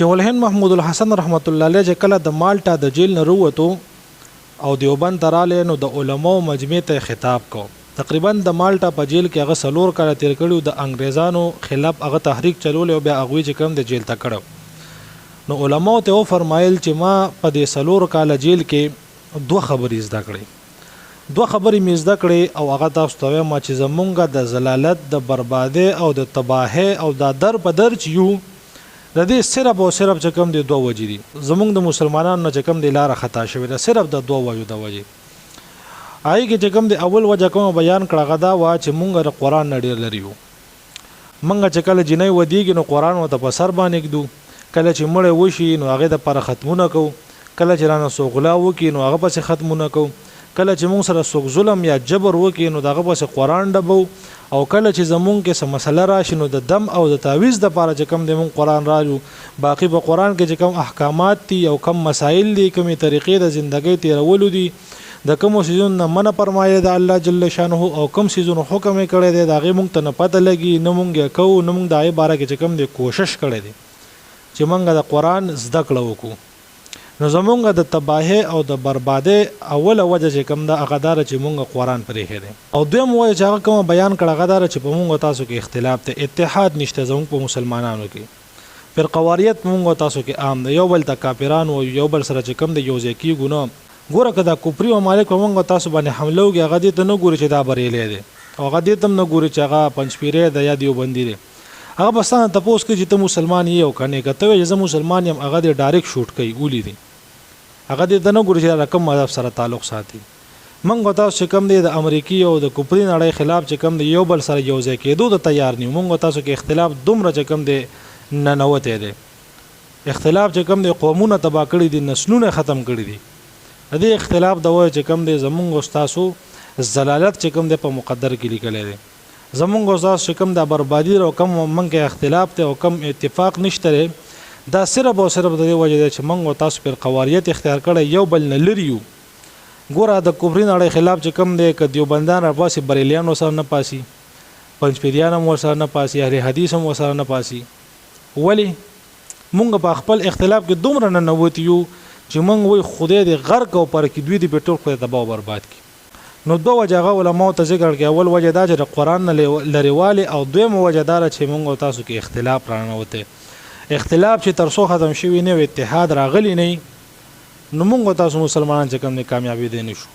شیخ الهند محمود الحسن رحمت الله علیه چې کله د مالټا د جیل نه وروته او دیوبند ته رالی نو د علماو مجمع ته خطاب کو. تقریبا د مالټا په جیل کې هغه 4 کاله تیر کړي د انګریزانو خلاف هغه تحریک چلول او بیا هغه چې کوم د جیل ته کړو. نو علماو ته فرمایل چې ما په دې 4 کاله جیل کې 2 خبرې زده کړې. 2 خبرې مې زده کړې او هغه تاسو ته وایم چې زمونږ د زلالت د بربادي او د تباهي او د در په در چې یو د دې صرف او صرف چې کوم د 2 وجې دي. زمونږ د مسلمانانو نه چې کوم د لار خطا شوی ده صرف د 2 وجو د وجې آی کې چې کوم د اول وجه کوم بیان کړه غدا وا چې مونږ د قران نه ډیر لريو. مونږ چې کله جنې ودیږي نو قران وته په سر باندې کېدو، کله چې مړ وشي نو هغه د پر ختمونه کو، کله چې رانه سوغلا وکي نو هغه پس ختمونه کو، کله چې مونږ سره سوغ ظلم یا جبر وکي نو دغه پس قران ډبو، او کله چې زمونږ کې سم مسله راشي نو د دم او د تعویز د پاره چې کوم د مون قران راجو باقی په قران کې چې کوم احکامات دي او کوم مسائل دي کومي طریقې د ژوندۍ تیرولو دي د کوم سيزون نه منع فرمایي د الله جل شانه او کوم سيزون حکم کړي دي دغه مونږ ته نه پته لګي نه مونږ کو نه مونږ دای باره کې چې کوم د کوشش کړي دي چې مونږ د قران زده کړو وکړو. نو زمونږ د تباهي او د بربادي اوله وجه چې کوم د اقدار چې مونږ قران پرې هره او دویم وجه چې هغه کوم بیان کړه غدار چې په مونږ تاسو کې اختلاف ته اتحاد نشته زموږ په مسلمانانو کې فرقواریت مونږ تاسو کې عام دی، یو بل ته کافرانو او یو بل سره چې کوم د یوځای کی ګونه ګوره کدا کوپری او مالک مونږ تاسو باندې حمله وکي هغه دې ته نه ګوري چې دا بریلې دي او هغه دې تم نه ګوري چې هغه پنځپیره د یا دیو بندي دي. هغه بسانه تاسو کې چې ته مسلمان یې او کنه کته چې زه مسلمان یم هغه دې ډایرکټ شوټ کوي ولې دي هغه دې نه ګوري چې رقم مذهب سره تعلق ساتي. مونږ تاسو کوم دی د امریکای او د کوپری نړۍ خلاف چې کوم دی یو بل سره یو ځای کېدو د تیار نه مونږ تاسو کې اختلاف دومره چې کوم دی نه نوته دی اختلاف چې کوم دی قومونه تبا کړی دي نسلونه ختم کړی دي. دې اختلاف د وای چې کوم دی زمونږ تاسو زلالت چې کوم دی په مقدر کې لیکل دي زمونږ تاسو چې کوم د بربادي او کم مونږ اختلاف ته او کم اتفاق نشته دا صرف او صرف د دې وجه چې موږ تاسو پر قواریت اختیار کړی یو بل نه لريو. ګوره د کوپری نړۍ خلاف چې کم دی ک دیوبندان را پاسي بریلیانو سره نه پاسي پنځپیریان هم سره نه پاسي اهل حدیث هم سره نه پاسي ولی موږ په خپل اختلاف کې دومره نه نوتیو چې موږ وي خدای دې غرق او پر کې دوی دې په ټول خدای تباہ برباد کی. نو دوه وجه علماء ته ذکر کې اول وجه دا چې قرآن نه لريواله او دویم وجه دا چې موږ تاسو کې اختلاف رانه وته اختلاف چې ترسو ختم شوی نه اتحاد راغلی نه نو موږ تاسو مسلمانان چې کوم نه کامیابی دي نشو.